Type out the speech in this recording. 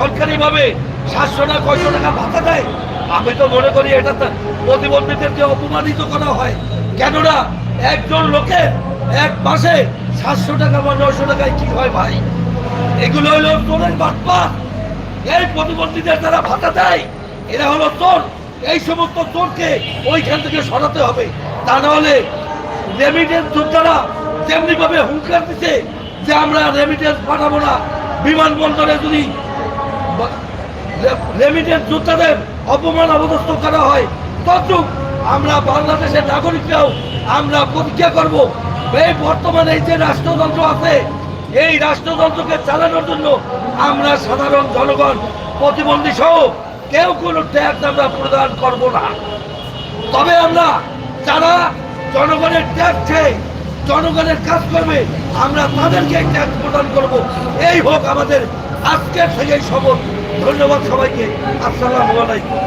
সরকারিভাবে 700 না 900 টাকা ভাতা দেয়। আমি তো মনে করি এটা প্রতিবন্ধীদেরকে অপমানিত করা হয়। কেননা একজন লোকের এক মাসে 700 টাকা বা 900 টাকায় কি হয় ভাই? এগুলো হলো চোরের বাটপার। এই প্রতিবন্ধীদের তারা ভাতা দেয়, এরা হলো চোর। এই সমস্ত চোরকে ওইখান থেকে সরাতে হবে। তা নাহলে রেমিটেন্স যোদ্ধারা যেমনি ভাবে হুঙ্কার দিচ্ছে যে আমরা রেমিটেন্স পাঠাবো না, বিমানবন্দরে যদি রেমিটেন্স যোদ্ধাদের অপমান অবদস্থ করা হয়, তদ্রুপ আমরা বাংলাদেশের নাগরিকরাও আমরা প্রতিজ্ঞা করব এই বর্তমানে এই যে রাষ্ট্রযন্ত্র আছে, এই রাষ্ট্রযন্ত্রকে চালানোর জন্য আমরা সাধারণ জনগণ প্রতিবন্ধী সহ কেউ কোনো ট্যাক্স আমরা প্রদান করব না। তবে আমরা যারা জনগণের ট্যাক্স খেয়ে জনগণের কাজ করবে, আমরা তাদেরকে ট্যাক্স প্রদান করব। এই হোক আমাদের আজকের থেকেই শপথ। ধন্যবাদ সবাইকে। আসসালামু আলাইকুম।